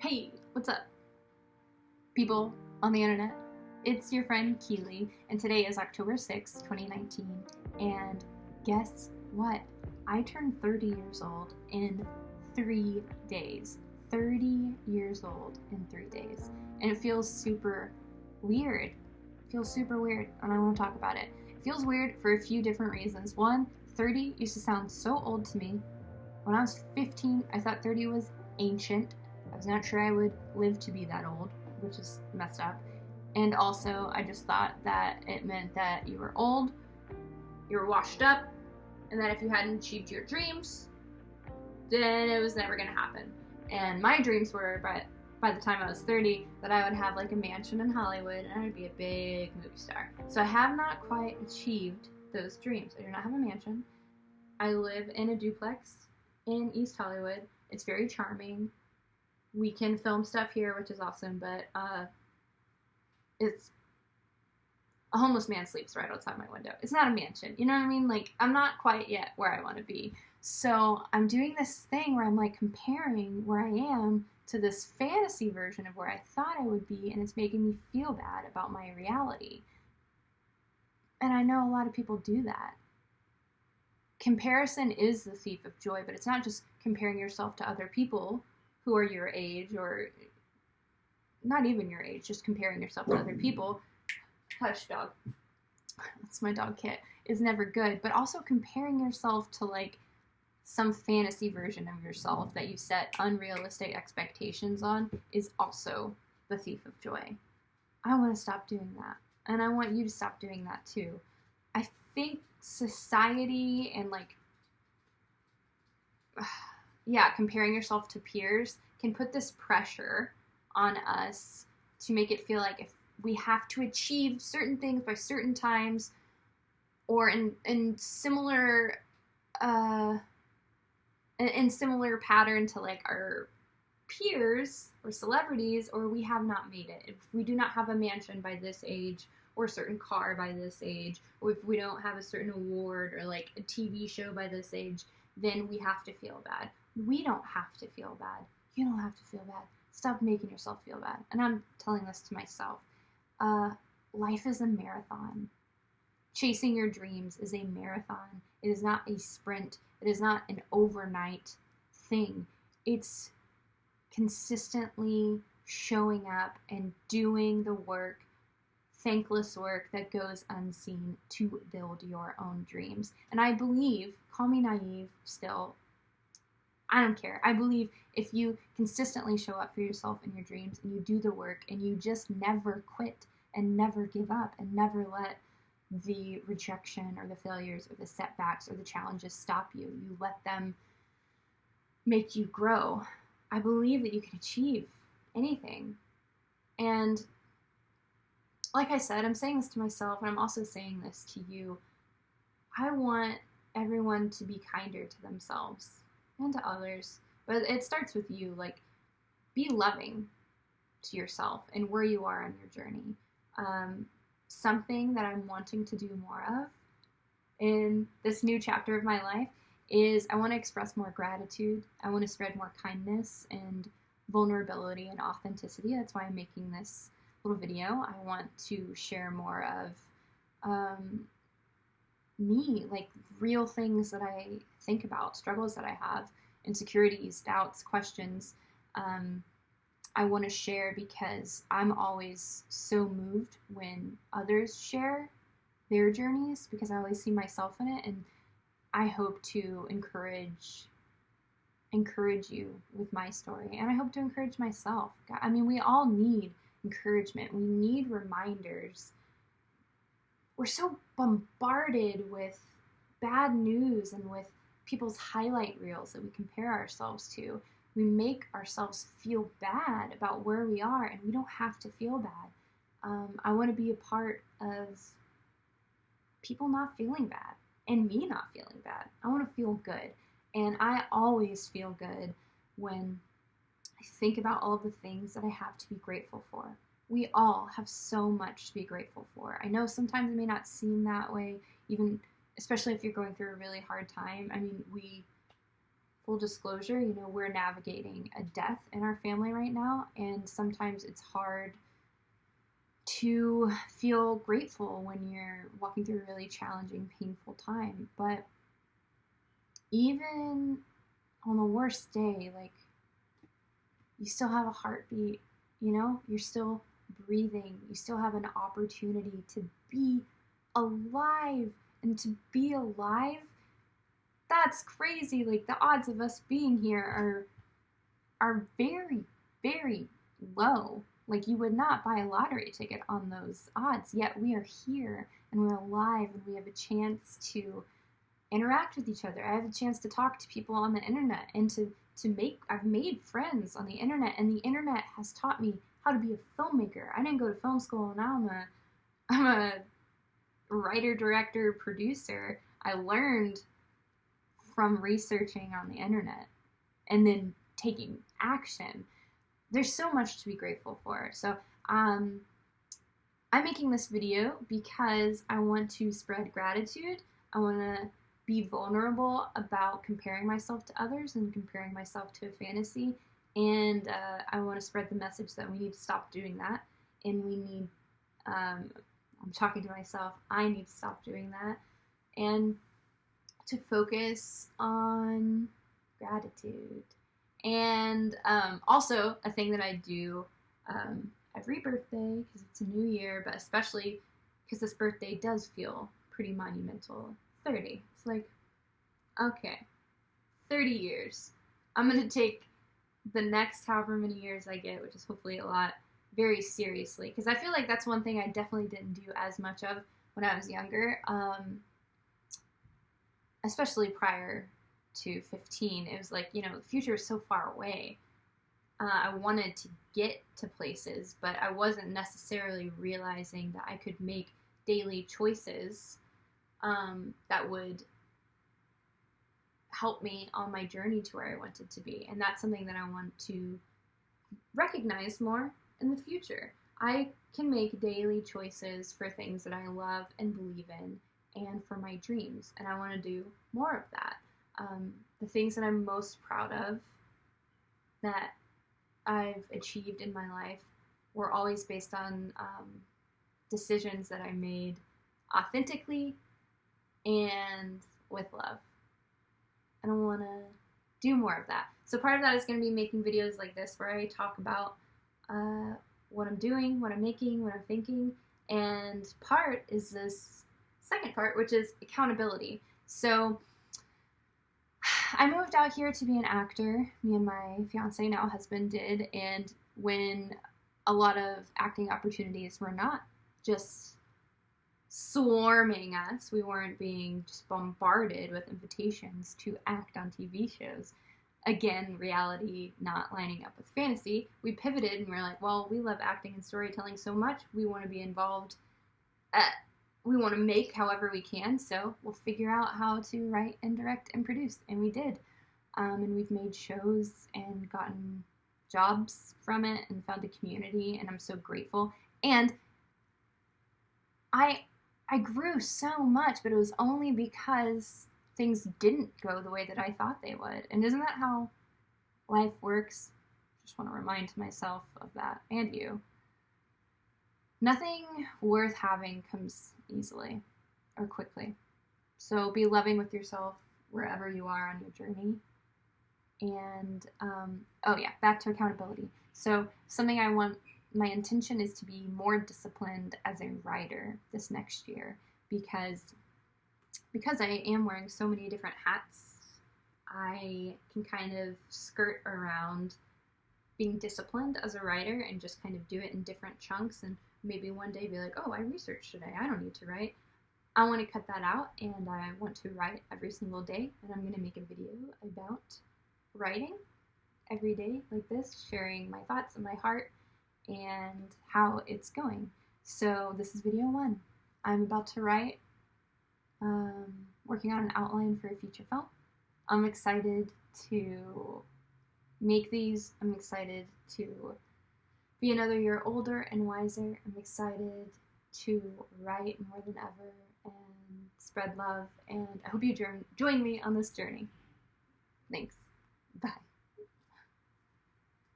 Hey, what's up, people on the internet? It's your friend Keylee, and today is October 6th, 2019, and guess what? I turned 30 years old in 3 days. 30 years old in 3 days. And it feels super weird. It feels super weird, and I want to talk about it. It feels weird for a few different reasons. One, 30 used to sound so old to me. When I was 15, I thought 30 was ancient. I was not sure I would live to be that old, which is messed up. And also, I just thought that it meant that you were old, you were washed up, and that if you hadn't achieved your dreams, then it was never going to happen. And my dreams were, by the time I was 30, that I would have like a mansion in Hollywood and I'd be a big movie star. So I have not quite achieved those dreams. I do not have a mansion. I live in a duplex in East Hollywood. It's very charming. We can film stuff here, which is awesome, but it's a homeless man sleeps right outside my window. It's not a mansion, you know what I mean? Like, I'm not quite yet where I want to be. So I'm doing this thing where I'm like comparing where I am to this fantasy version of where I thought I would be, and it's making me feel bad about my reality. And I know a lot of people do that. Comparison is the thief of joy, but it's not just comparing yourself to other people who are your age, or not even your age, just comparing yourself to other people. Hush, dog. That's my dog Kit. Is never good. But also comparing yourself to like some fantasy version of yourself that you set unrealistic expectations on is also the thief of joy. I want to stop doing that. And I want you to stop doing that too. I think society and like, comparing yourself to peers can put this pressure on us to make it feel like if we have to achieve certain things by certain times, or in similar similar pattern to like our peers or celebrities, or we have not made it. If we do not have a mansion by this age, or a certain car by this age, or if we don't have a certain award or like a TV show by this age, then we have to feel bad. We don't have to feel bad. You don't have to feel bad. Stop making yourself feel bad. And I'm telling this to myself. Life is a marathon. Chasing your dreams is a marathon. It is not a sprint. It is not an overnight thing. It's consistently showing up and doing the work, thankless work that goes unseen to build your own dreams. And I believe, call me naive still, I don't care. I believe if you consistently show up for yourself and your dreams, and you do the work, and you just never quit and never give up and never let the rejection or the failures or the setbacks or the challenges stop you. You let them make you grow. I believe that you can achieve anything. And like I said, I'm saying this to myself, and I'm also saying this to you. I want everyone to be kinder to themselves and to others, but it starts with you. Like, be loving to yourself and where you are on your journey. Something that I'm wanting to do more of in this new chapter of my life is I want to express more gratitude. I want to spread more kindness and vulnerability and authenticity. That's why I'm making this little video. I want to share more of me, like real things that I think about, struggles that I have, insecurities, doubts, questions. I want to share because I'm always so moved when others share their journeys, because I always see myself in it, and I hope to encourage you with my story, and I hope to encourage myself. I mean, we all need encouragement. We need reminders. We're so bombarded with bad news and with people's highlight reels that we compare ourselves to. We make ourselves feel bad about where we are, and we don't have to feel bad. I want to be a part of people not feeling bad and me not feeling bad. I want to feel good, and I always feel good when I think about all the things that I have to be grateful for. We all have so much to be grateful for. I know sometimes it may not seem that way, even especially if you're going through a really hard time. I mean, full disclosure, we're navigating a death in our family right now, and sometimes it's hard to feel grateful when you're walking through a really challenging, painful time. But even on the worst day, like, you still have a heartbeat, you're still breathing, you still have an opportunity to be alive. And to be alive, that's crazy. Like, the odds of us being here are very, very low. Like, you would not buy a lottery ticket on those odds, yet we are here and we're alive and we have a chance to interact with each other. I have a chance to talk to people on the internet and I've made friends on the internet, and the internet has taught me how to be a filmmaker. I didn't go to film school, and now I'm a writer, director, producer. I learned from researching on the internet and then taking action. There's so much to be grateful for. So I'm making this video because I want to spread gratitude. I want to be vulnerable about comparing myself to others and comparing myself to a fantasy. And I want to spread the message that we need to stop doing that. And we need, I'm talking to myself, I need to stop doing that. And to focus on gratitude. And also a thing that I do every birthday, because it's a new year, but especially because this birthday does feel pretty monumental. 30. It's like, okay, 30 years. I'm going to take the next however many years I get, which is hopefully a lot, very seriously. Because I feel like that's one thing I definitely didn't do as much of when I was younger. Especially prior to 15. It was like, the future is so far away. I wanted to get to places, but I wasn't necessarily realizing that I could make daily choices that would help me on my journey to where I wanted to be. And that's something that I want to recognize more in the future. I can make daily choices for things that I love and believe in and for my dreams. And I want to do more of that. The things that I'm most proud of that I've achieved in my life were always based on decisions that I made authentically and with love. And I want to do more of that. So part of that is going to be making videos like this where I talk about what I'm doing, what I'm making, what I'm thinking. And part is this second part, which is accountability. So I moved out here to be an actor. Me and my fiance, now husband, did. And when a lot of acting opportunities were not just swarming us, we weren't being just bombarded with invitations to act on TV shows. Again, reality not lining up with fantasy. We pivoted and we're like, well, we love acting and storytelling so much. We want to be involved. We want to make however we can. So we'll figure out how to write and direct and produce. And we did. And we've made shows and gotten jobs from it and found a community. And I'm so grateful. And I grew so much, but it was only because things didn't go the way that I thought they would. And isn't that how life works? Just want to remind myself of that, and you. Nothing worth having comes easily or quickly. So be loving with yourself wherever you are on your journey. And, back to accountability. So something my intention is to be more disciplined as a writer this next year because I am wearing so many different hats. I can kind of skirt around being disciplined as a writer and just kind of do it in different chunks, and maybe one day be like, oh, I researched today, I don't need to write. I want to cut that out, and I want to write every single day, and I'm going to make a video about writing every day like this, sharing my thoughts and my heart and how it's going. So this is video 1. I'm about to write, working on an outline for a feature film. I'm excited to make these. I'm excited to be another year older and wiser. I'm excited to write more than ever and spread love. And I hope you join me on this journey. Thanks. Bye.